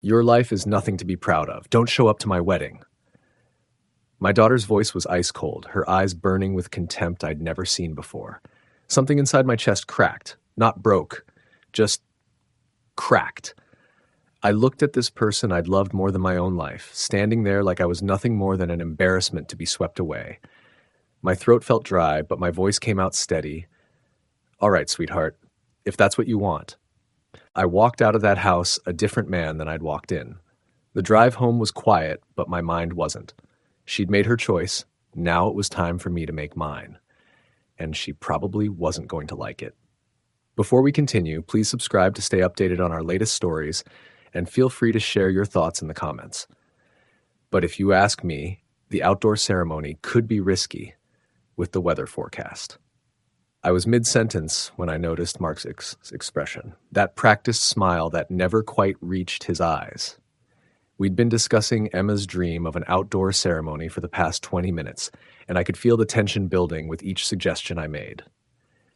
Your life is nothing to be proud of. Don't show up to my wedding. My daughter's voice was ice cold, her eyes burning with contempt I'd never seen before. Something inside my chest cracked, not broke, just cracked. I looked at this person I'd loved more than my own life, standing there like I was nothing more than an embarrassment to be swept away. My throat felt dry, but my voice came out steady. All right, sweetheart, if that's what you want. I walked out of that house a different man than I'd walked in. The drive home was quiet, but my mind wasn't. She'd made her choice. Now it was time for me to make mine. And she probably wasn't going to like it. Before we continue, please subscribe to stay updated on our latest stories, and feel free to share your thoughts in the comments. But if you ask me, the outdoor ceremony could be risky with the weather forecast. I was mid-sentence when I noticed Mark's expression, that practiced smile that never quite reached his eyes. We'd been discussing Emma's dream of an outdoor ceremony for the past 20 minutes, and I could feel the tension building with each suggestion I made.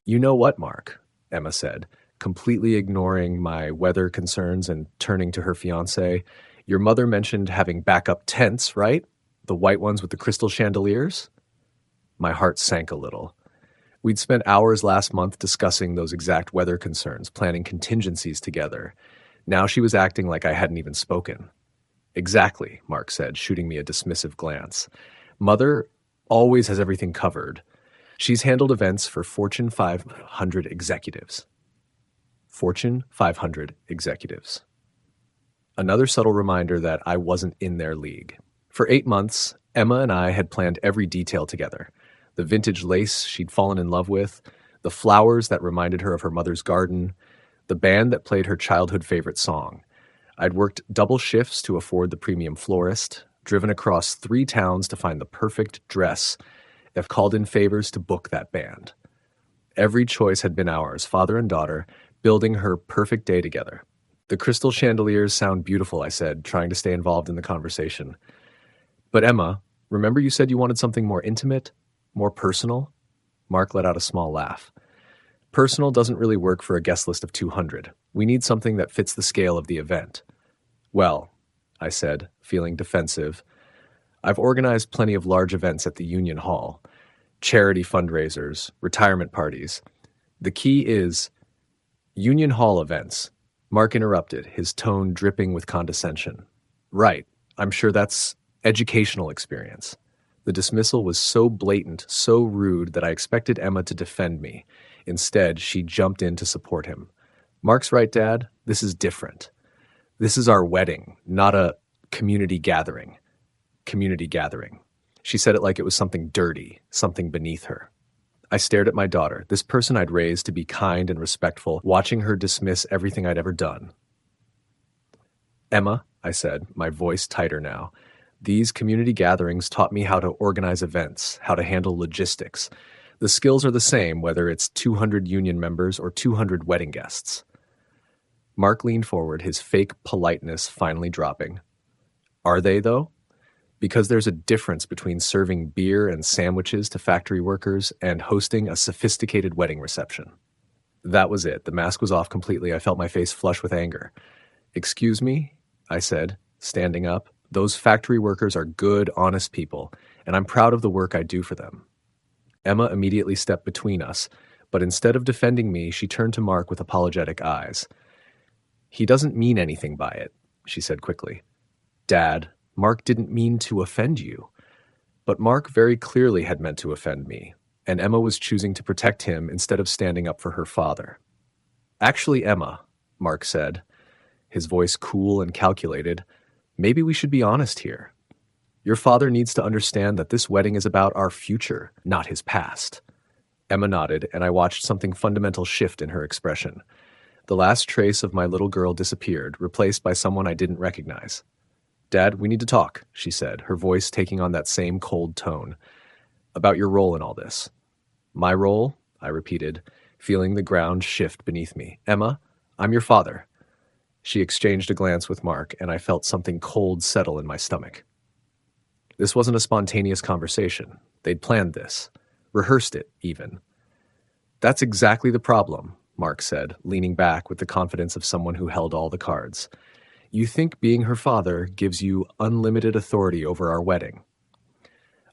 You know what, Mark? Emma said, completely ignoring my weather concerns and turning to her fiancé. Your mother mentioned having backup tents, right? The white ones with the crystal chandeliers? My heart sank a little. We'd spent hours last month discussing those exact weather concerns, planning contingencies together. Now she was acting like I hadn't even spoken. Exactly, Mark said, shooting me a dismissive glance. Mother always has everything covered. She's handled events for Fortune 500 executives. Fortune 500 executives. Another subtle reminder that I wasn't in their league. For 8 months, Emma and I had planned every detail together. The vintage lace she'd fallen in love with, the flowers that reminded her of her mother's garden, the band that played her childhood favorite song. I'd worked double shifts to afford the premium florist, driven across 3 towns to find the perfect dress, and called in favors to book that band. Every choice had been ours, father and daughter, building her perfect day together. The crystal chandeliers sound beautiful, I said, trying to stay involved in the conversation. But Emma, remember you said you wanted something more intimate, more personal? Mark let out a small laugh. Personal doesn't really work for a guest list of 200. We need something that fits the scale of the event. Well, I said, feeling defensive, I've organized plenty of large events at the Union Hall. Charity fundraisers, retirement parties. The key is Union Hall events. Mark interrupted, his tone dripping with condescension. Right, I'm sure that's educational experience. The dismissal was so blatant, so rude, that I expected Emma to defend me. Instead, she jumped in to support him. Mark's right, Dad. This is different. This is our wedding, not a community gathering. Community gathering. She said it like it was something dirty, something beneath her. I stared at my daughter, this person I'd raised to be kind and respectful, watching her dismiss everything I'd ever done. Emma, I said, my voice tighter now, these community gatherings taught me how to organize events, how to handle logistics. The skills are the same whether it's 200 union members or 200 wedding guests. Mark leaned forward, his fake politeness finally dropping. Are they, though? Because there's a difference between serving beer and sandwiches to factory workers and hosting a sophisticated wedding reception. That was it. The mask was off completely. I felt my face flush with anger. Excuse me, I said, standing up. Those factory workers are good, honest people, and I'm proud of the work I do for them. Emma immediately stepped between us, but instead of defending me, she turned to Mark with apologetic eyes. He doesn't mean anything by it, she said quickly. Dad, Mark didn't mean to offend you. But Mark very clearly had meant to offend me, and Emma was choosing to protect him instead of standing up for her father. Actually, Emma, Mark said, his voice cool and calculated, maybe we should be honest here. Your father needs to understand that this wedding is about our future, not his past. Emma nodded, and I watched something fundamental shift in her expression. The last trace of my little girl disappeared, replaced by someone I didn't recognize. Dad, we need to talk, she said, her voice taking on that same cold tone. About your role in all this. My role? I repeated, feeling the ground shift beneath me. Emma, I'm your father. She exchanged a glance with Mark, and I felt something cold settle in my stomach. This wasn't a spontaneous conversation. They'd planned this. Rehearsed it, even. That's exactly the problem, Mark said, leaning back with the confidence of someone who held all the cards. You think being her father gives you unlimited authority over our wedding.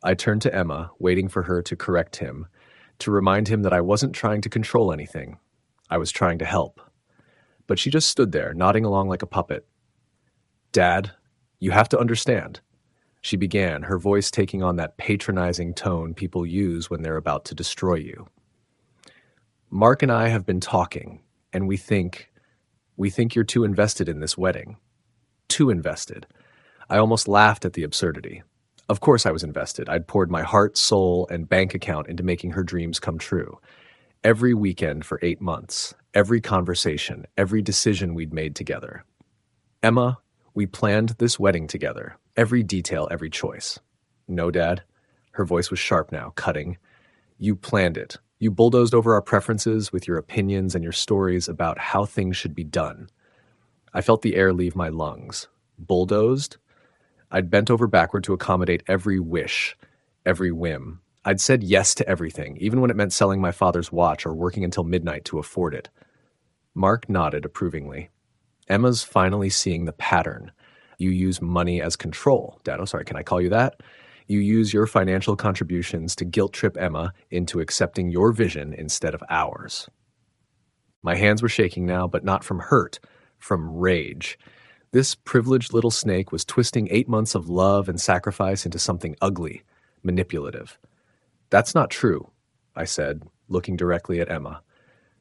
I turned to Emma, waiting for her to correct him, to remind him that I wasn't trying to control anything. I was trying to help. But she just stood there, nodding along like a puppet. Dad, you have to understand, she began, her voice taking on that patronizing tone people use when they're about to destroy you. Mark and I have been talking, and we think you're too invested in this wedding. Too invested. I almost laughed at the absurdity. Of course I was invested. I'd poured my heart, soul, and bank account into making her dreams come true. Every weekend for 8 months, every conversation, every decision we'd made together. Emma, we planned this wedding together. Every detail, every choice. No, Dad. Her voice was sharp now, cutting. You planned it. You bulldozed over our preferences with your opinions and your stories about how things should be done. I felt the air leave my lungs. Bulldozed? I'd bent over backward to accommodate every wish, every whim. I'd said yes to everything, even when it meant selling my father's watch or working until midnight to afford it. Mark nodded approvingly. Emma's finally seeing the pattern. You use money as control. Dad, oh sorry, can I call you that? You use your financial contributions to guilt-trip Emma into accepting your vision instead of ours. My hands were shaking now, but not from hurt, from rage. This privileged little snake was twisting 8 months of love and sacrifice into something ugly, manipulative. That's not true, I said, looking directly at Emma.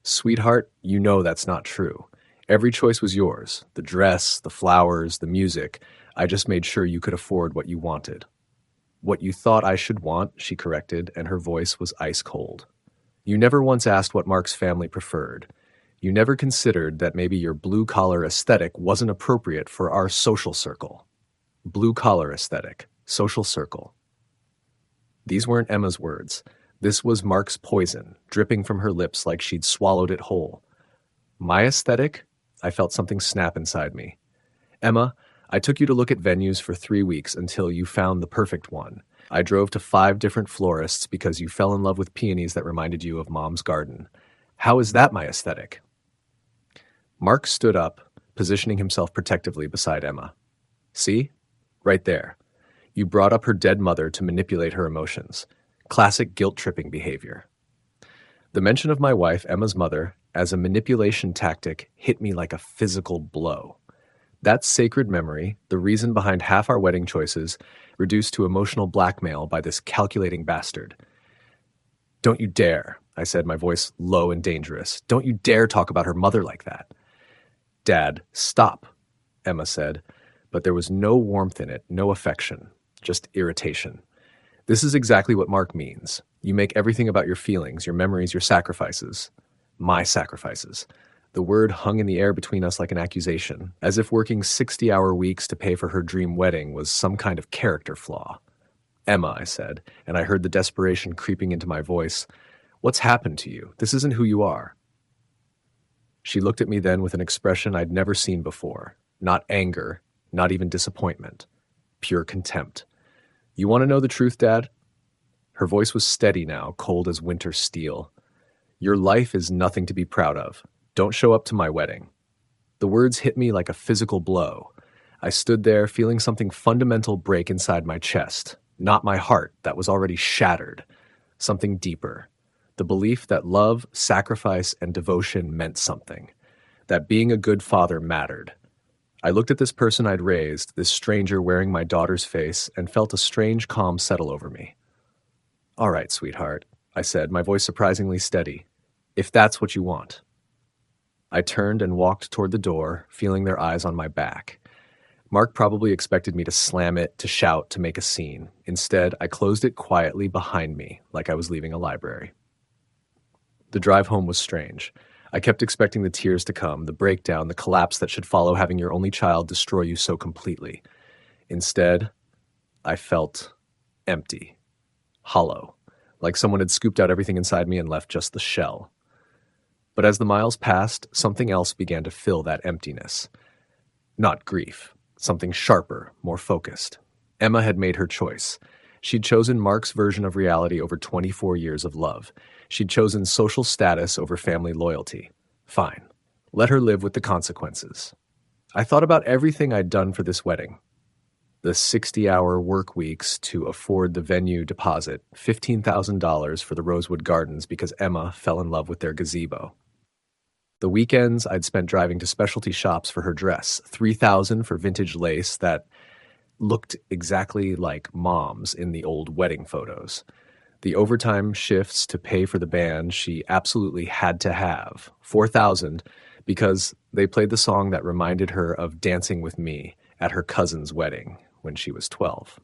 Sweetheart, you know that's not true. Every choice was yours. The dress, the flowers, the music. I just made sure you could afford what you wanted. What you thought I should want, she corrected, and her voice was ice cold. You never once asked what Mark's family preferred. You never considered that maybe your blue-collar aesthetic wasn't appropriate for our social circle. Blue-collar aesthetic, social circle. These weren't Emma's words. This was Mark's poison, dripping from her lips like she'd swallowed it whole. My aesthetic? I felt something snap inside me. Emma, I took you to look at venues for 3 weeks until you found the perfect one. I drove to 5 different florists because you fell in love with peonies that reminded you of Mom's garden. How is that my aesthetic? Mark stood up, positioning himself protectively beside Emma. See? Right there. You brought up her dead mother to manipulate her emotions. Classic guilt-tripping behavior. The mention of my wife, Emma's mother, as a manipulation tactic hit me like a physical blow. That sacred memory, the reason behind half our wedding choices, reduced to emotional blackmail by this calculating bastard. Don't you dare, I said, my voice low and dangerous. Don't you dare talk about her mother like that. Dad, stop, Emma said, but there was no warmth in it, no affection, just irritation. This is exactly what Mark means. You make everything about your feelings, your memories, your sacrifices. My sacrifices. The word hung in the air between us like an accusation, as if working 60-hour weeks to pay for her dream wedding was some kind of character flaw. Emma, I said, and I heard the desperation creeping into my voice. What's happened to you? This isn't who you are. She looked at me then with an expression I'd never seen before. Not anger, not even disappointment. Pure contempt. You want to know the truth, Dad? Her voice was steady now, cold as winter steel. Your life is nothing to be proud of. Don't show up to my wedding. The words hit me like a physical blow. I stood there feeling something fundamental break inside my chest. Not my heart, that was already shattered. Something deeper. The belief that love, sacrifice, and devotion meant something. That being a good father mattered. I looked at this person I'd raised, this stranger wearing my daughter's face, and felt a strange calm settle over me. All right, sweetheart, I said, my voice surprisingly steady. If that's what you want. I turned and walked toward the door, feeling their eyes on my back. Mark probably expected me to slam it, to shout, to make a scene. Instead, I closed it quietly behind me, like I was leaving a library. The drive home was strange. I kept expecting the tears to come, the breakdown, the collapse that should follow having your only child destroy you so completely. Instead, I felt empty, hollow, like someone had scooped out everything inside me and left just the shell. But as the miles passed, something else began to fill that emptiness. Not grief, something sharper, more focused. Emma had made her choice. She'd chosen Mark's version of reality over 24 years of love. She'd chosen social status over family loyalty. Fine. Let her live with the consequences. I thought about everything I'd done for this wedding. The 60-hour work weeks to afford the venue deposit, $15,000 for the Rosewood Gardens because Emma fell in love with their gazebo. The weekends I'd spent driving to specialty shops for her dress, $3,000 for vintage lace that looked exactly like Mom's in the old wedding photos. The overtime shifts to pay for the band she absolutely had to have, $4,000 because they played the song that reminded her of dancing with me at her cousin's wedding when she was 12.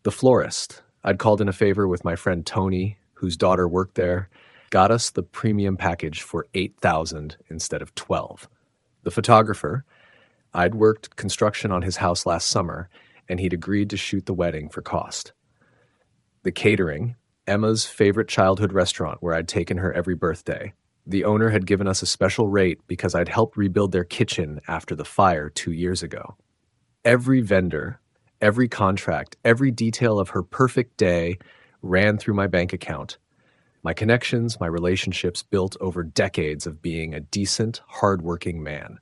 The florist, I'd called in a favor with my friend Tony, whose daughter worked there, got us the premium package for $8,000 instead of $12,000. The photographer, I'd worked construction on his house last summer, and he'd agreed to shoot the wedding for cost. The catering, Emma's favorite childhood restaurant where I'd taken her every birthday. The owner had given us a special rate because I'd helped rebuild their kitchen after the fire 2 years ago. Every vendor, every contract, every detail of her perfect day ran through my bank account. My connections, my relationships built over decades of being a decent, hardworking man.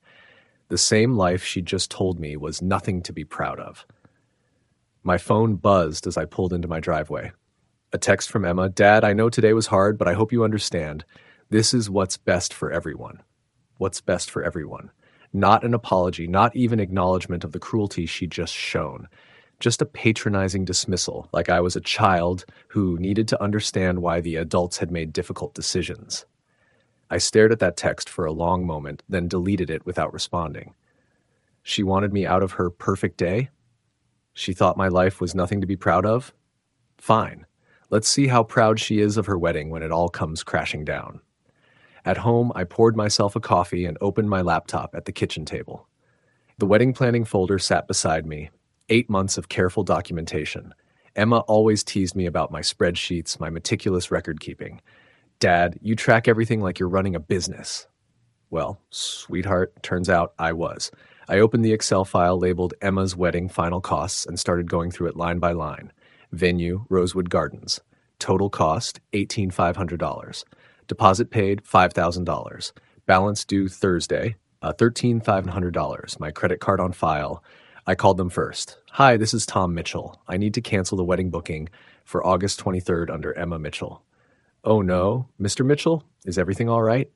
The same life she'd just told me was nothing to be proud of. My phone buzzed as I pulled into my driveway. A text from Emma, "Dad, I know today was hard, but I hope you understand. This is what's best for everyone." What's best for everyone. Not an apology, not even acknowledgement of the cruelty she'd just shown. Just a patronizing dismissal, like I was a child who needed to understand why the adults had made difficult decisions. I stared at that text for a long moment, then deleted it without responding. She wanted me out of her perfect day? She thought my life was nothing to be proud of? Fine. Let's see how proud she is of her wedding when it all comes crashing down. At home, I poured myself a coffee and opened my laptop at the kitchen table. The wedding planning folder sat beside me. 8 months of careful documentation. Emma always teased me about my spreadsheets, my meticulous record keeping. "Dad, you track everything like you're running a business." Well, sweetheart, turns out I was. I opened the Excel file labeled Emma's wedding final costs and started going through it line by line. Venue, Rosewood Gardens. Total cost, $18,500. Deposit paid, $5,000. Balance due Thursday, $13,500. My credit card on file. I called them first. "Hi, this is Tom Mitchell. I need to cancel the wedding booking for August 23rd under Emma Mitchell." "Oh no, Mr. Mitchell, is everything all right?"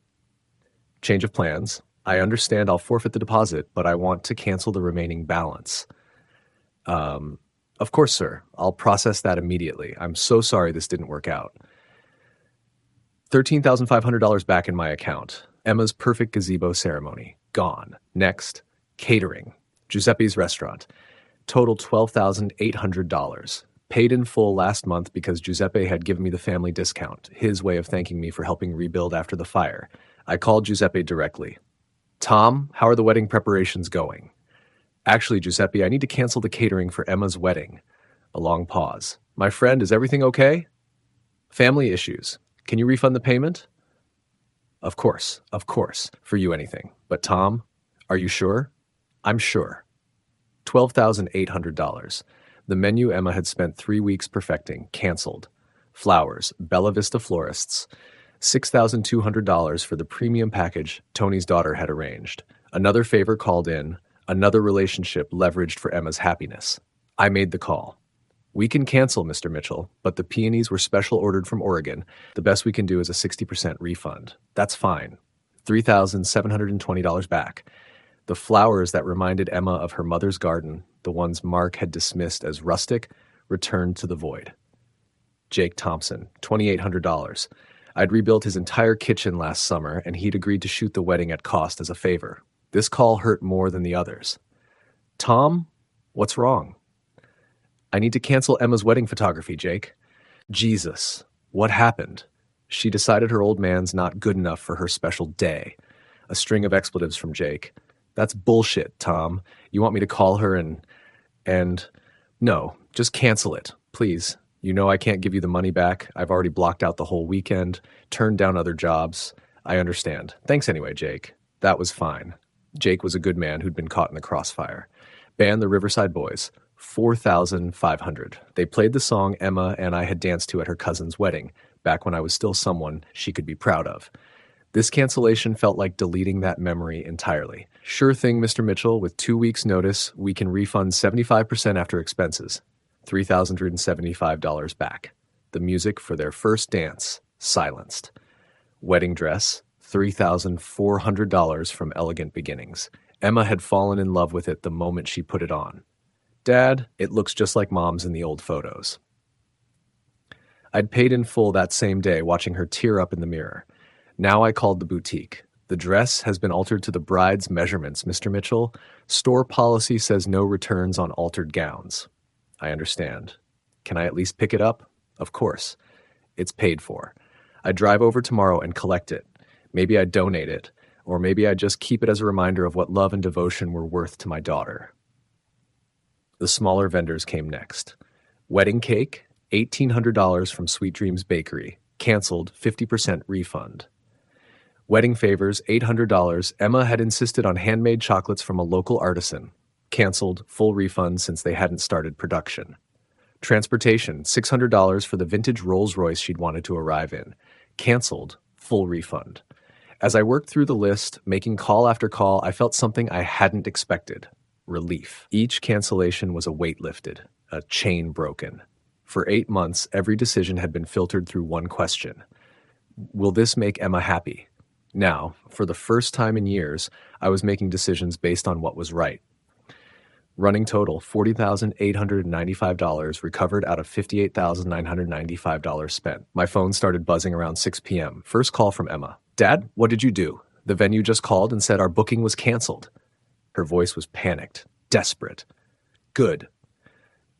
"Change of plans. I understand I'll forfeit the deposit, but I want to cancel the remaining balance." Of course, sir. I'll process that immediately. I'm so sorry this didn't work out." $13,500 back in my account. Emma's perfect gazebo ceremony. Gone. Next, catering. Giuseppe's restaurant. Total $12,800. Paid in full last month because Giuseppe had given me the family discount, his way of thanking me for helping rebuild after the fire. I called Giuseppe directly. "Tom, how are the wedding preparations going?" "Actually, Giuseppe, I need to cancel the catering for Emma's wedding." A long pause. "My friend, is everything okay?" "Family issues. Can you refund the payment?" Of course, for you anything. But Tom, are you sure?" "I'm sure." $12,800. The menu Emma had spent 3 weeks perfecting, canceled. Flowers, Bella Vista Florists. $6,200 for the premium package Tony's daughter had arranged. Another favor called in, another relationship leveraged for Emma's happiness. I made the call. "We can cancel, Mr. Mitchell, but the peonies were special ordered from Oregon. The best we can do is a 60% refund." "That's fine." $3,720 back. The flowers that reminded Emma of her mother's garden, the ones Mark had dismissed as rustic, returned to the void. Jake Thompson, $2,800. I'd rebuilt his entire kitchen last summer, and he'd agreed to shoot the wedding at cost as a favor. This call hurt more than the others. "Tom, what's wrong?" "I need to cancel Emma's wedding photography, Jake." "Jesus, what happened?" "She decided her old man's not good enough for her special day." A string of expletives from Jake. "That's bullshit, Tom. You want me to call her and... No, just cancel it, please. You know I can't give you the money back. I've already blocked out the whole weekend, turned down other jobs. I understand. Thanks anyway, Jake." That was fine. Jake was a good man who'd been caught in the crossfire. Band the Riverside Boys. $4,500. They played the song Emma and I had danced to at her cousin's wedding, back when I was still someone she could be proud of. This cancellation felt like deleting that memory entirely. Sure thing, Mr. Mitchell, with 2 weeks' notice, we can refund 75% after expenses. $3,375 back. The music for their first dance, silenced. Wedding dress, $3,400 from Elegant Beginnings. Emma had fallen in love with it the moment she put it on. Dad, it looks just like Mom's in the old photos. I'd paid in full that same day, watching her tear up in the mirror. Now I called the boutique. The dress has been altered to the bride's measurements, Mr. Mitchell. Store policy says no returns on altered gowns. I understand. Can I at least pick it up? Of course. It's paid for. I drive over tomorrow and collect it. Maybe I donate it, or maybe I just keep it as a reminder of what love and devotion were worth to my daughter. The smaller vendors came next. Wedding cake, $1,800 from Sweet Dreams Bakery. Canceled, 50% refund. Wedding favors, $800. Emma had insisted on handmade chocolates from a local artisan. Canceled, full refund since they hadn't started production. Transportation, $600 for the vintage Rolls-Royce she'd wanted to arrive in. Canceled, full refund. As I worked through the list, making call after call, I felt something I hadn't expected. Relief. Each cancellation was a weight lifted, a chain broken. For 8 months, every decision had been filtered through one question. Will this make Emma happy? Now, for the first time in years, I was making decisions based on what was right. Running total, $40,895 recovered out of $58,995 spent. My phone started buzzing around 6 p.m. First call from Emma. Dad, what did you do? The venue just called and said our booking was canceled. Her voice was panicked, desperate. Good.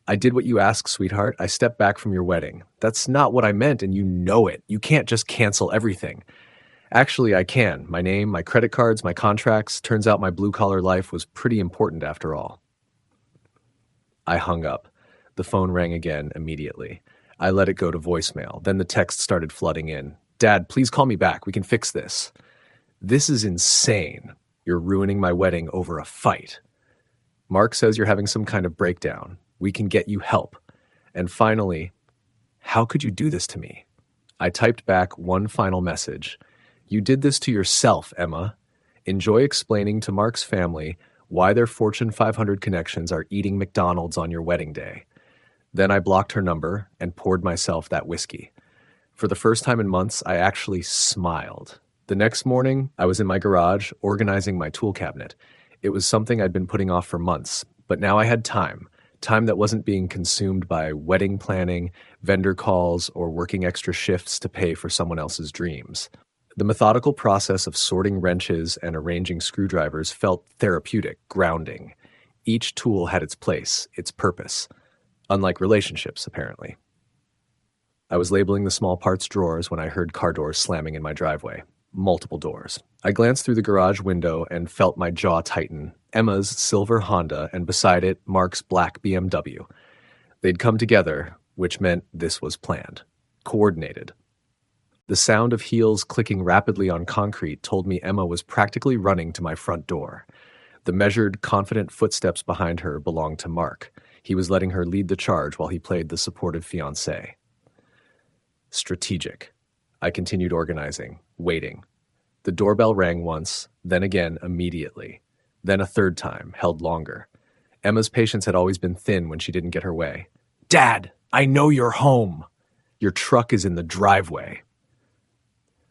I did what you asked, sweetheart. I stepped back from your wedding. That's not what I meant, and you know it. You can't just cancel everything. Actually, I can. My name, my credit cards, my contracts. Turns out my blue-collar life was pretty important after all. I hung up. The phone rang again immediately. I let it go to voicemail. Then the text started flooding in. Dad, please call me back. We can fix this. This is insane. You're ruining my wedding over a fight. Mark says you're having some kind of breakdown. We can get you help. And finally, how could you do this to me? I typed back one final message. You did this to yourself, Emma. Enjoy explaining to Mark's family why their Fortune 500 connections are eating McDonald's on your wedding day. Then I blocked her number and poured myself that whiskey. For the first time in months, I actually smiled. The next morning, I was in my garage organizing my tool cabinet. It was something I'd been putting off for months, but now I had time that wasn't being consumed by wedding planning, vendor calls, or working extra shifts to pay for someone else's dreams. The methodical process of sorting wrenches and arranging screwdrivers felt therapeutic, grounding. Each tool had its place, its purpose. Unlike relationships, apparently. I was labeling the small parts drawers when I heard car doors slamming in my driveway. Multiple doors. I glanced through the garage window and felt my jaw tighten. Emma's silver Honda, and beside it, Mark's black BMW. They'd come together, which meant this was planned. Coordinated. The sound of heels clicking rapidly on concrete told me Emma was practically running to my front door. The measured, confident footsteps behind her belonged to Mark. He was letting her lead the charge while he played the supportive fiancé. Strategic. I continued organizing, waiting. The doorbell rang once, then again immediately. Then a third time, held longer. Emma's patience had always been thin when she didn't get her way. Dad, I know you're home. Your truck is in the driveway.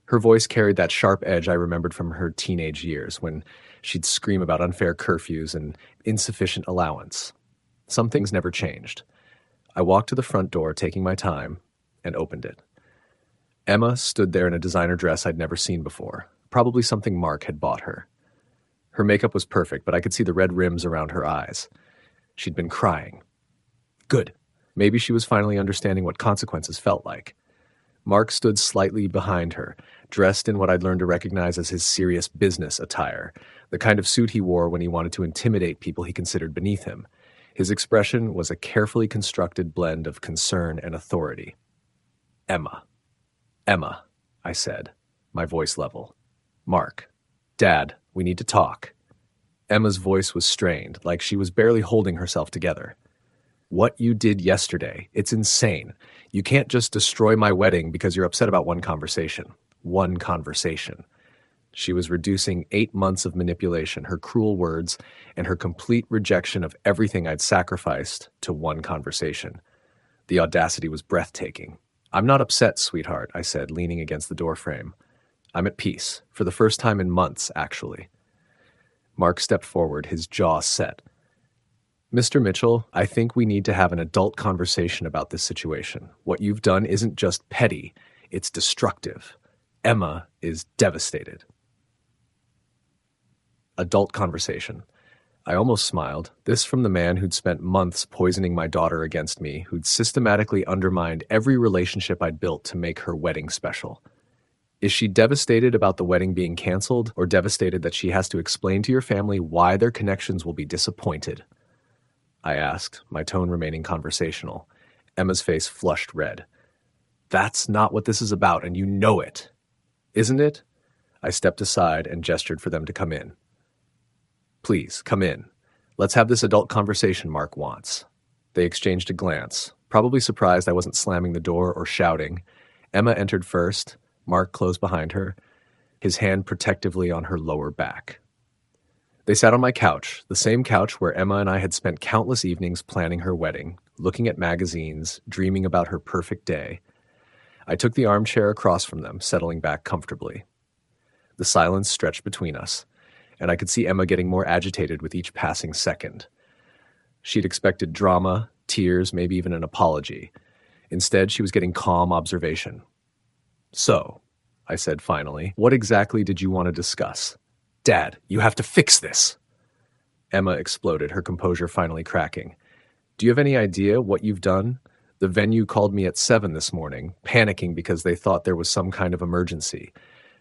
Her voice carried that sharp edge I remembered from her teenage years when she'd scream about unfair curfews and insufficient allowance. Some things never changed. I walked to the front door, taking my time, and opened it. Emma stood there in a designer dress I'd never seen before, probably something Mark had bought her. Her makeup was perfect, but I could see the red rims around her eyes. She'd been crying. Good. Maybe she was finally understanding what consequences felt like. Mark stood slightly behind her, dressed in what I'd learned to recognize as his serious business attire, the kind of suit he wore when he wanted to intimidate people he considered beneath him. His expression was a carefully constructed blend of concern and authority. Emma, I said, my voice level. Mark, Dad, we need to talk. Emma's voice was strained, like she was barely holding herself together. What you did yesterday, it's insane. You can't just destroy my wedding because you're upset about one conversation. One conversation. She was reducing 8 months of manipulation, her cruel words, and her complete rejection of everything I'd sacrificed to one conversation. The audacity was breathtaking. "I'm not upset, sweetheart," I said, leaning against the doorframe. "I'm at peace, for the first time in months, actually." Mark stepped forward, his jaw set. "Mr. Mitchell, I think we need to have an adult conversation about this situation. What you've done isn't just petty, it's destructive. Emma is devastated." Adult conversation. I almost smiled. This from the man who'd spent months poisoning my daughter against me, who'd systematically undermined every relationship I'd built to make her wedding special. Is she devastated about the wedding being canceled, or devastated that she has to explain to your family why their connections will be disappointed? I asked, my tone remaining conversational. Emma's face flushed red. "That's not what this is about, and you know it." "Isn't it?" I stepped aside and gestured for them to come in. "Please, come in. Let's have this adult conversation Mark wants." They exchanged a glance, probably surprised I wasn't slamming the door or shouting. Emma entered first. Mark closed behind her, his hand protectively on her lower back. They sat on my couch, the same couch where Emma and I had spent countless evenings planning her wedding, looking at magazines, dreaming about her perfect day. I took the armchair across from them, settling back comfortably. The silence stretched between us, and I could see Emma getting more agitated with each passing second. She'd expected drama, tears, maybe even an apology. Instead, she was getting calm observation. "So," I said finally, "what exactly did you want to discuss?" "Dad, you have to fix this." Emma exploded, her composure finally cracking. "Do you have any idea what you've done? The venue called me at 7 this morning, panicking because they thought there was some kind of emergency.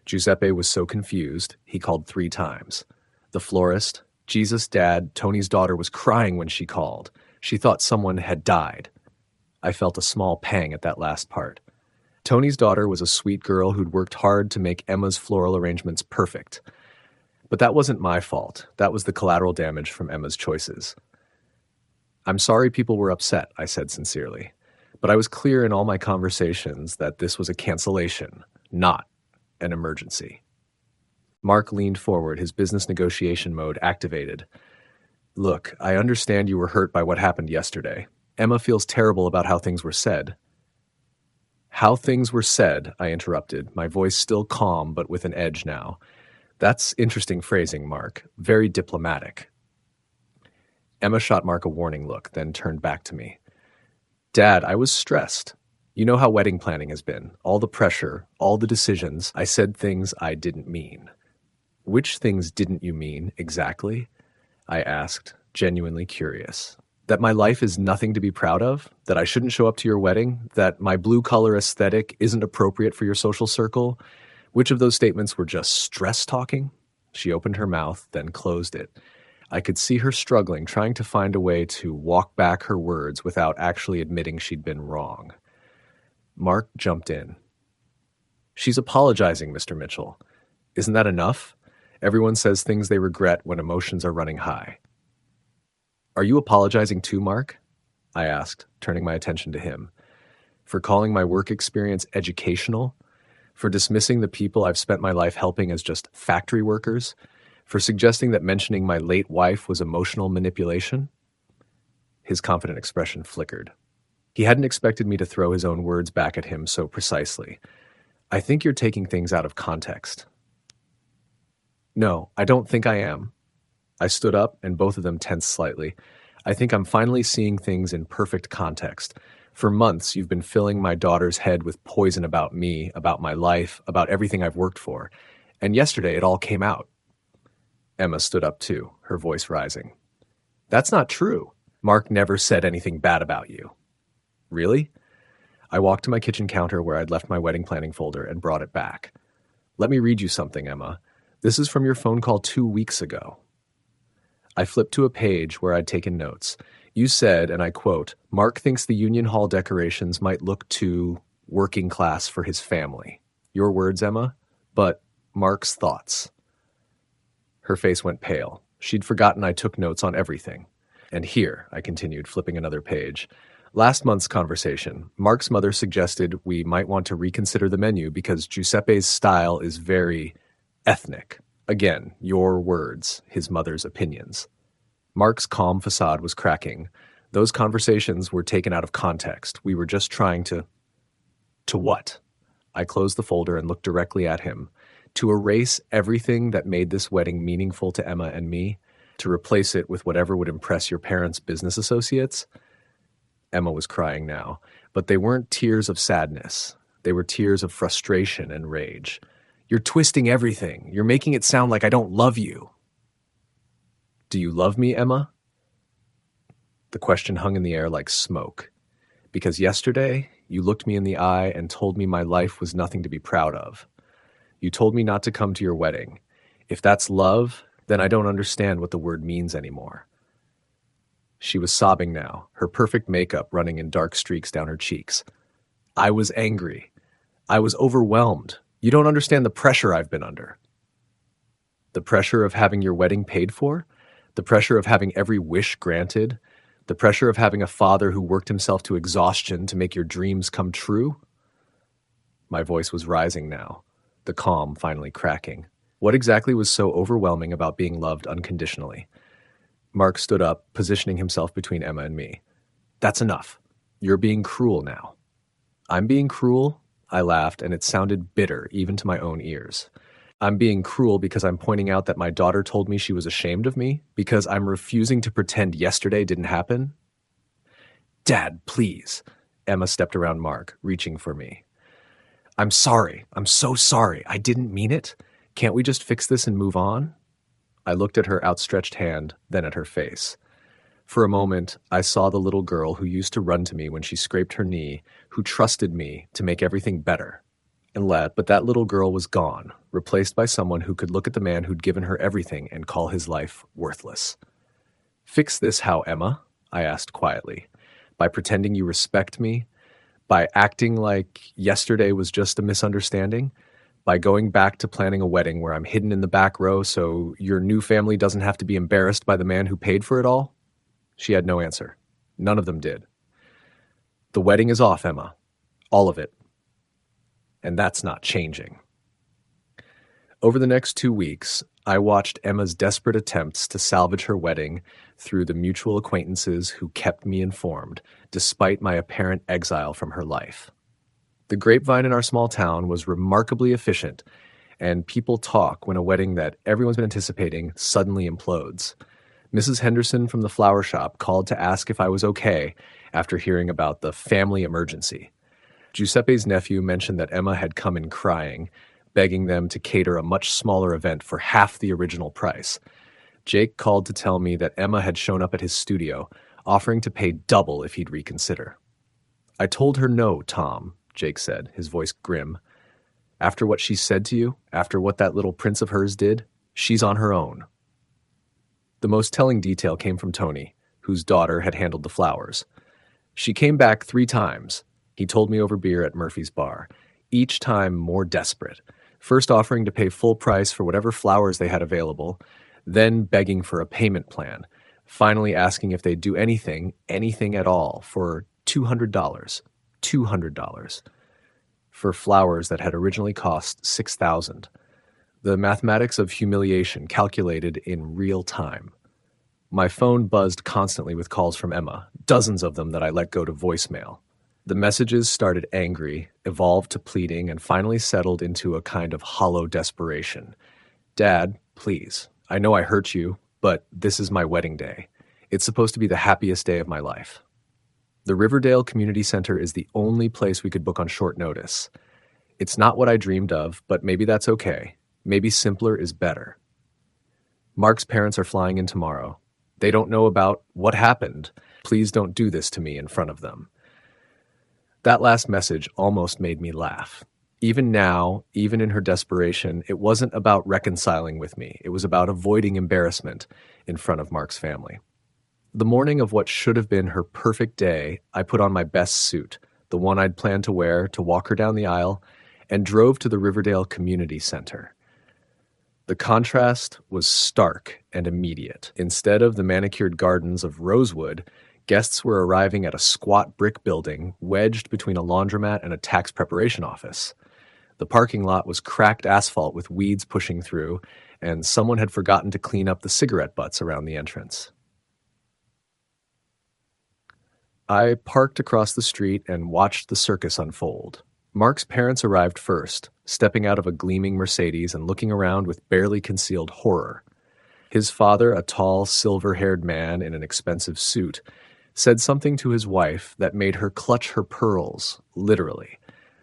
Giuseppe was so confused, he called 3 times. The florist, Jesus' dad, Tony's daughter was crying when she called. She thought someone had died." I felt a small pang at that last part. Tony's daughter was a sweet girl who'd worked hard to make Emma's floral arrangements perfect. But that wasn't my fault. That was the collateral damage from Emma's choices. "I'm sorry people were upset," I said sincerely. But I was clear in all my conversations that this was a cancellation, not an emergency. Mark leaned forward, his business negotiation mode activated. "Look, I understand you were hurt by what happened yesterday. Emma feels terrible about how things were said." "How things were said," I interrupted, my voice still calm but with an edge now. "That's interesting phrasing, Mark. Very diplomatic." Emma shot Mark a warning look, then turned back to me. "Dad, I was stressed. You know how wedding planning has been. All the pressure, all the decisions. I said things I didn't mean." "Which things didn't you mean, exactly?" I asked, genuinely curious. "That my life is nothing to be proud of? That I shouldn't show up to your wedding? That my blue-collar aesthetic isn't appropriate for your social circle? Which of those statements were just stress talking?" She opened her mouth, then closed it. I could see her struggling, trying to find a way to walk back her words without actually admitting she'd been wrong. Mark jumped in. "She's apologizing, Mr. Mitchell. Isn't that enough? Everyone says things they regret when emotions are running high." "Are you apologizing too, Mark?" I asked, turning my attention to him. "For calling my work experience educational? For dismissing the people I've spent my life helping as just factory workers? For suggesting that mentioning my late wife was emotional manipulation?" His confident expression flickered. He hadn't expected me to throw his own words back at him so precisely. "I think you're taking things out of context." "No, I don't think I am." I stood up, and both of them tensed slightly. "I think I'm finally seeing things in perfect context. For months, you've been filling my daughter's head with poison about me, about my life, about everything I've worked for. And yesterday, it all came out." Emma stood up too, her voice rising. "That's not true. Mark never said anything bad about you." "Really?" I walked to my kitchen counter where I'd left my wedding planning folder and brought it back. "Let me read you something, Emma. This is from your phone call 2 weeks ago." I flipped to a page where I'd taken notes. You said, and I quote, "Mark thinks the Union Hall decorations might look too working class for his family." Your words, Emma, but Mark's thoughts. Her face went pale. She'd forgotten I took notes on everything. "And here," I continued, flipping another page, "last month's conversation, Mark's mother suggested we might want to reconsider the menu because Giuseppe's style is very Ethnic. Again, your words, his mother's opinions. Mark's calm facade was cracking. Those conversations were taken out of context. We were just trying to... To what? I closed the folder and looked directly at him. To erase everything that made this wedding meaningful to Emma and me? To replace it with whatever would impress your parents' business associates? Emma was crying now, but they weren't tears of sadness. They were tears of frustration and rage. You're twisting everything. You're making it sound like I don't love you. Do you love me, Emma? The question hung in the air like smoke. Because yesterday, you looked me in the eye and told me my life was nothing to be proud of. You told me not to come to your wedding. If that's love, then I don't understand what the word means anymore. She was sobbing now, her perfect makeup running in dark streaks down her cheeks. I was angry. I was overwhelmed. You don't understand the pressure I've been under. The pressure of having your wedding paid for? The pressure of having every wish granted? The pressure of having a father who worked himself to exhaustion to make your dreams come true? My voice was rising now, the calm finally cracking. What exactly was so overwhelming about being loved unconditionally? Mark stood up, positioning himself between Emma and me. That's enough. You're being cruel now. I'm being cruel? I laughed, and it sounded bitter, even to my own ears. I'm being cruel because I'm pointing out that my daughter told me she was ashamed of me, because I'm refusing to pretend yesterday didn't happen? Dad, please. Emma stepped around Mark, reaching for me. I'm sorry. I'm so sorry. I didn't mean it. Can't we just fix this and move on? I looked at her outstretched hand, then at her face. For a moment, I saw the little girl who used to run to me when she scraped her knee, who trusted me to make everything better. But that little girl was gone, replaced by someone who could look at the man who'd given her everything and call his life worthless. Fix this how, Emma? I asked quietly. By pretending you respect me? By acting like yesterday was just a misunderstanding? By going back to planning a wedding where I'm hidden in the back row so your new family doesn't have to be embarrassed by the man who paid for it all? She had no answer. None of them did. The wedding is off, Emma. All of it. And that's not changing. Over the next 2 weeks, I watched Emma's desperate attempts to salvage her wedding through the mutual acquaintances who kept me informed, despite my apparent exile from her life. The grapevine in our small town was remarkably efficient, and people talk when a wedding that everyone's been anticipating suddenly implodes. Mrs. Henderson from the flower shop called to ask if I was okay after hearing about the family emergency. Giuseppe's nephew mentioned that Emma had come in crying, begging them to cater a much smaller event for half the original price. Jake called to tell me that Emma had shown up at his studio, offering to pay double if he'd reconsider. I told her no, Tom, Jake said, his voice grim. After what she said to you, after what that little prince of hers did, she's on her own. The most telling detail came from Tony, whose daughter had handled the flowers. She came back 3 times, he told me over beer at Murphy's bar, each time more desperate, first offering to pay full price for whatever flowers they had available, then begging for a payment plan, finally asking if they'd do anything at all, for $200. $200 for flowers that had originally cost $6,000. The mathematics of humiliation calculated in real time. My phone buzzed constantly with calls from Emma, dozens of them that I let go to voicemail. The messages started angry, evolved to pleading, and finally settled into a kind of hollow desperation. Dad, please, I know I hurt you, but this is my wedding day. It's supposed to be the happiest day of my life. The Riverdale Community Center is the only place we could book on short notice. It's not what I dreamed of, but maybe that's okay. Maybe simpler is better. Mark's parents are flying in tomorrow. They don't know about what happened. Please don't do this to me in front of them. That last message almost made me laugh. Even now, even in her desperation, it wasn't about reconciling with me. It was about avoiding embarrassment in front of Mark's family. The morning of what should have been her perfect day, I put on my best suit, the one I'd planned to wear to walk her down the aisle, and drove to the Riverdale Community Center. The contrast was stark and immediate. Instead of the manicured gardens of Rosewood, guests were arriving at a squat brick building wedged between a laundromat and a tax preparation office. The parking lot was cracked asphalt with weeds pushing through, and someone had forgotten to clean up the cigarette butts around the entrance. I parked across the street and watched the circus unfold. Mark's parents arrived first, stepping out of a gleaming Mercedes and looking around with barely concealed horror. His father, a tall, silver-haired man in an expensive suit, said something to his wife that made her clutch her pearls, literally.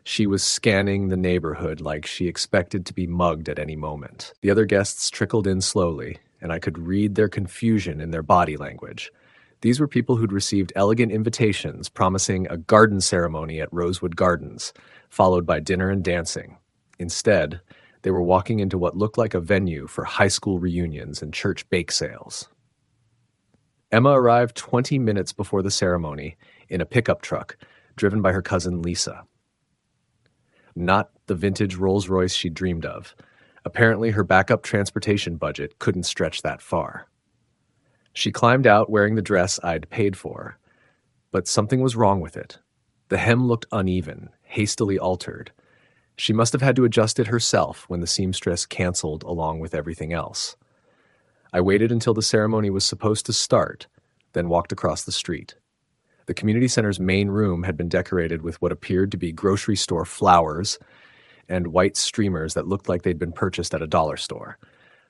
She was scanning the neighborhood like she expected to be mugged at any moment. The other guests trickled in slowly, and I could read their confusion in their body language. These were people who'd received elegant invitations promising a garden ceremony at Rosewood Gardens, followed by dinner and dancing. Instead, they were walking into what looked like a venue for high school reunions and church bake sales. Emma arrived 20 minutes before the ceremony in a pickup truck driven by her cousin Lisa. Not the vintage Rolls-Royce she dreamed of. Apparently, her backup transportation budget couldn't stretch that far. She climbed out wearing the dress I'd paid for, but something was wrong with it. The hem looked uneven, hastily altered. She must have had to adjust it herself when the seamstress canceled along with everything else. I waited until the ceremony was supposed to start, then walked across the street. The community center's main room had been decorated with what appeared to be grocery store flowers and white streamers that looked like they'd been purchased at a dollar store.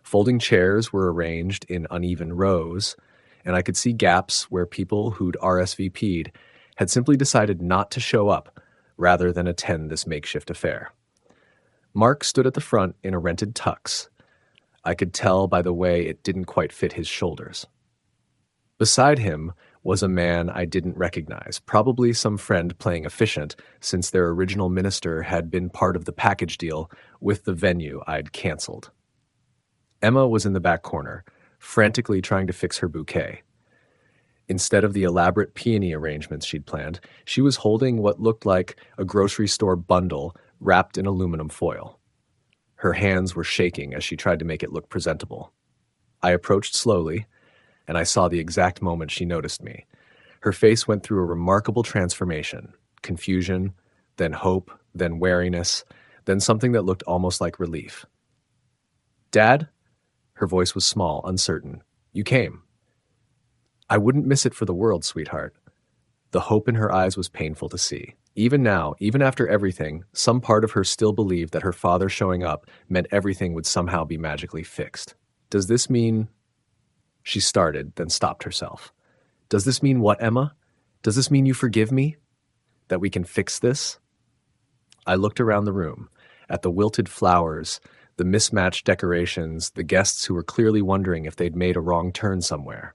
Folding chairs were arranged in uneven rows, and I could see gaps where people who'd RSVP'd had simply decided not to show up rather than attend this makeshift affair. Mark stood at the front in a rented tux. I could tell by the way it didn't quite fit his shoulders. Beside him was a man I didn't recognize, probably some friend playing efficient since their original minister had been part of the package deal with the venue I'd canceled. Emma was in the back corner, frantically trying to fix her bouquet. Instead of the elaborate peony arrangements she'd planned, she was holding what looked like a grocery store bundle wrapped in aluminum foil. Her hands were shaking as she tried to make it look presentable. I approached slowly, and I saw the exact moment she noticed me. Her face went through a remarkable transformation: confusion, then hope, then wariness, then something that looked almost like relief. "Dad?" Her voice was small, uncertain. "You came." "I wouldn't miss it for the world, sweetheart." The hope in her eyes was painful to see. Even now, even after everything, some part of her still believed that her father showing up meant everything would somehow be magically fixed. "Does this mean—" She started, then stopped herself. "Does this mean what, Emma? Does this mean you forgive me? That we can fix this?" I looked around the room, at the wilted flowers, the mismatched decorations, the guests who were clearly wondering if they'd made a wrong turn somewhere.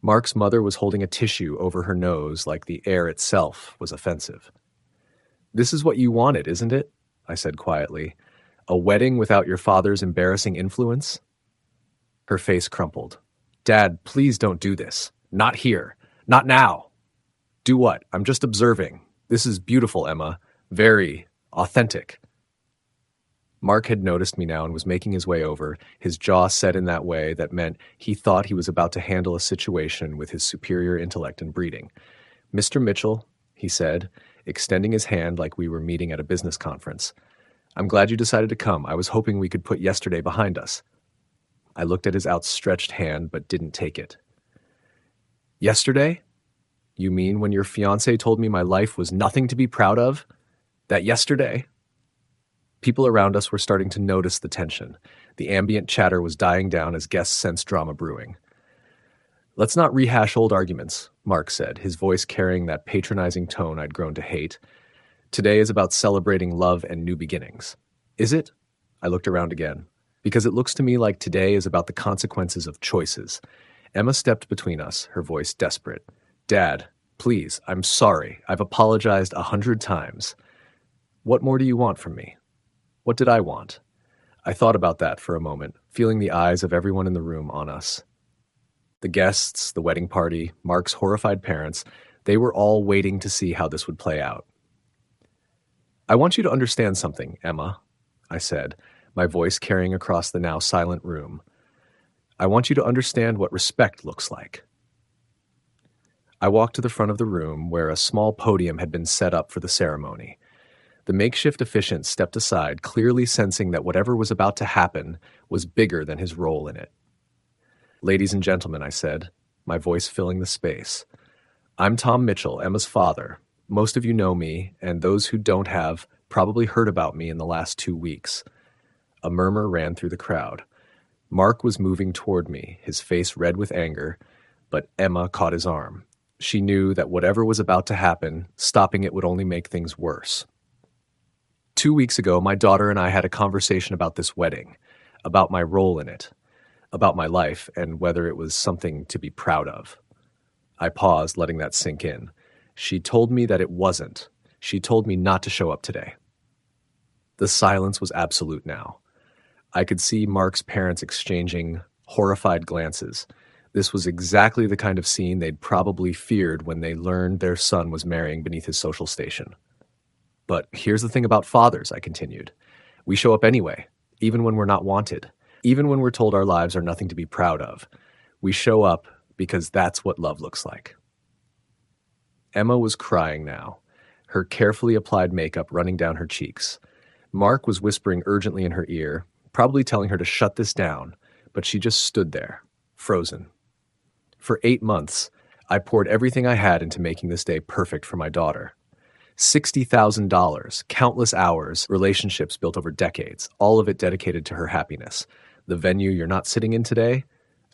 Mark's mother was holding a tissue over her nose like the air itself was offensive. "This is what you wanted, isn't it?" I said quietly. "A wedding without your father's embarrassing influence?" Her face crumpled. "Dad, please don't do this. Not here. Not now." "Do what? I'm just observing. This is beautiful, Emma. Very authentic." Mark had noticed me now and was making his way over, his jaw set in that way that meant he thought he was about to handle a situation with his superior intellect and breeding. "Mr. Mitchell," he said, extending his hand like we were meeting at a business conference. "I'm glad you decided to come. I was hoping we could put yesterday behind us." I looked at his outstretched hand but didn't take it. "Yesterday? You mean when your fiancé told me my life was nothing to be proud of? That yesterday?" People around us were starting to notice the tension. The ambient chatter was dying down as guests sensed drama brewing. "Let's not rehash old arguments," Mark said, his voice carrying that patronizing tone I'd grown to hate. "Today is about celebrating love and new beginnings." "Is it?" I looked around again. "Because it looks to me like today is about the consequences of choices." Emma stepped between us, her voice desperate. "Dad, please, I'm sorry. I've apologized 100 times. What more do you want from me?" What did I want? I thought about that for a moment, feeling the eyes of everyone in the room on us. The guests, the wedding party, Mark's horrified parents, they were all waiting to see how this would play out. "I want you to understand something, Emma," I said, my voice carrying across the now silent room. "I want you to understand what respect looks like." I walked to the front of the room where a small podium had been set up for the ceremony. The makeshift officiant stepped aside, clearly sensing that whatever was about to happen was bigger than his role in it. "Ladies and gentlemen," I said, my voice filling the space. "I'm Tom Mitchell, Emma's father. Most of you know me, and those who don't have probably heard about me in the last 2 weeks." A murmur ran through the crowd. Mark was moving toward me, his face red with anger, but Emma caught his arm. She knew that whatever was about to happen, stopping it would only make things worse. 2 weeks ago, my daughter and I had a conversation about this wedding, about my role in it, about my life, and whether it was something to be proud of. I paused, letting that sink in. She told me that it wasn't. She told me not to show up today. The silence was absolute now. I could see Mark's parents exchanging horrified glances. This was exactly the kind of scene they'd probably feared when they learned their son was marrying beneath his social station. "But here's the thing about fathers," I continued. "We show up anyway, even when we're not wanted, even when we're told our lives are nothing to be proud of. We show up because that's what love looks like." Emma was crying now, her carefully applied makeup running down her cheeks. Mark was whispering urgently in her ear, probably telling her to shut this down, but she just stood there, frozen. For 8 months, I poured everything I had into making this day perfect for my daughter. $60,000, countless hours, relationships built over decades, all of it dedicated to her happiness. The venue you're not sitting in today,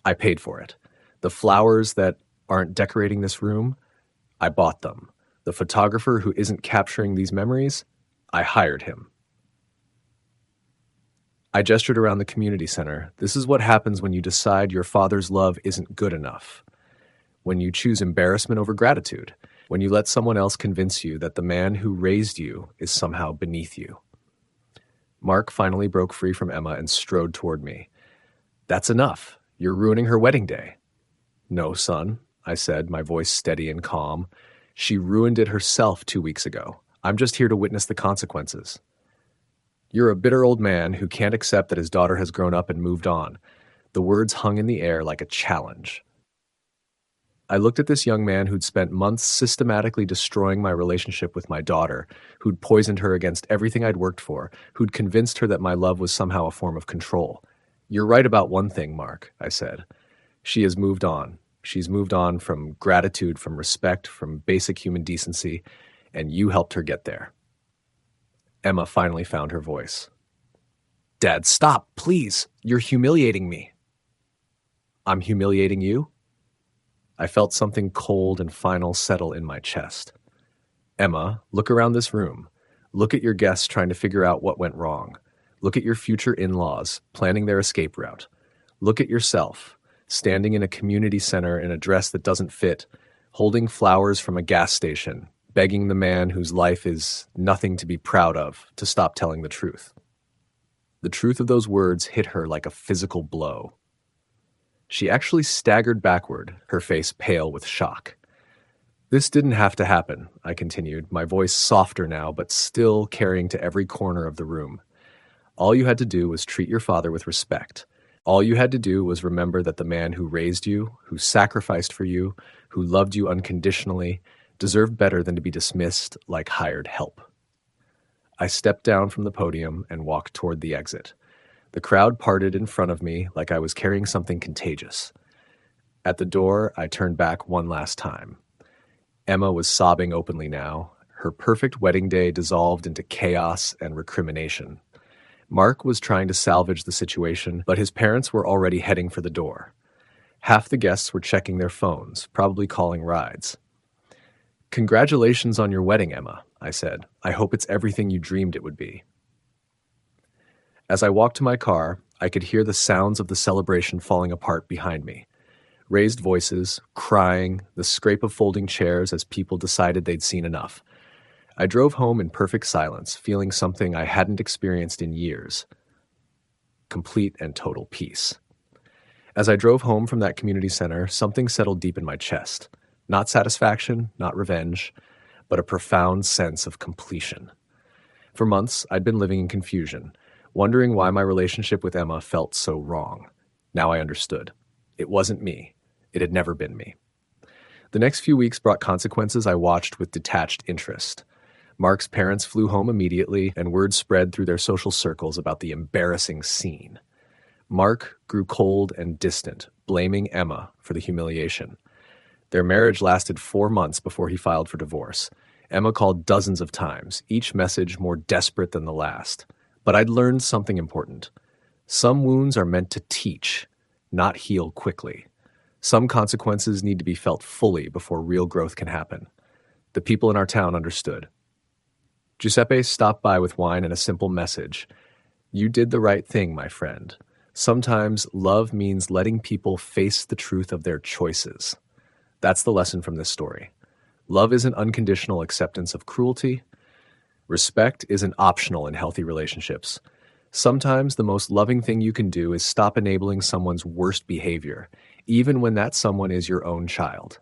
I paid for it. The flowers that aren't decorating this room, I bought them. The photographer who isn't capturing these memories, I hired him. I gestured around the community center. This is what happens when you decide your father's love isn't good enough. When you choose embarrassment over gratitude. When you let someone else convince you that the man who raised you is somehow beneath you. Mark finally broke free from Emma and strode toward me. "That's enough. You're ruining her wedding day." "No, son," I said, my voice steady and calm. "She ruined it herself 2 weeks ago. I'm just here to witness the consequences." "You're a bitter old man who can't accept that his daughter has grown up and moved on." The words hung in the air like a challenge. I looked at this young man who'd spent months systematically destroying my relationship with my daughter, who'd poisoned her against everything I'd worked for, who'd convinced her that my love was somehow a form of control. "You're right about one thing, Mark," I said. "She has moved on. She's moved on from gratitude, from respect, from basic human decency, and you helped her get there." Emma finally found her voice. "Dad, stop, please. You're humiliating me." "I'm humiliating you?" I felt something cold and final settle in my chest. "Emma, look around this room. Look at your guests trying to figure out what went wrong. Look at your future in-laws planning their escape route. Look at yourself, standing in a community center in a dress that doesn't fit, holding flowers from a gas station, begging the man whose life is nothing to be proud of to stop telling the truth." The truth of those words hit her like a physical blow. She actually staggered backward, her face pale with shock. "This didn't have to happen," I continued, my voice softer now, but still carrying to every corner of the room. "All you had to do was treat your father with respect. All you had to do was remember that the man who raised you, who sacrificed for you, who loved you unconditionally, deserved better than to be dismissed like hired help." I stepped down from the podium and walked toward the exit. The crowd parted in front of me like I was carrying something contagious. At the door, I turned back one last time. Emma was sobbing openly now, her perfect wedding day dissolved into chaos and recrimination. Mark was trying to salvage the situation, but his parents were already heading for the door. Half the guests were checking their phones, probably calling rides. "Congratulations on your wedding, Emma," I said. "I hope it's everything you dreamed it would be." As I walked to my car, I could hear the sounds of the celebration falling apart behind me. Raised voices, crying, the scrape of folding chairs as people decided they'd seen enough. I drove home in perfect silence, feeling something I hadn't experienced in years. Complete and total peace. As I drove home from that community center, something settled deep in my chest. Not satisfaction, not revenge, but a profound sense of completion. For months, I'd been living in confusion, wondering why my relationship with Emma felt so wrong. Now I understood. It wasn't me. It had never been me. The next few weeks brought consequences I watched with detached interest. Mark's parents flew home immediately, and word spread through their social circles about the embarrassing scene. Mark grew cold and distant, blaming Emma for the humiliation. Their marriage lasted 4 months before he filed for divorce. Emma called dozens of times, each message more desperate than the last. But I'd learned something important. Some wounds are meant to teach, not heal quickly. Some consequences need to be felt fully before real growth can happen. The people in our town understood. Giuseppe stopped by with wine and a simple message. You did the right thing, my friend. Sometimes love means letting people face the truth of their choices. That's the lesson from this story. Love isn't unconditional acceptance of cruelty. Respect isn't optional in healthy relationships. Sometimes the most loving thing you can do is stop enabling someone's worst behavior, even when that someone is your own child.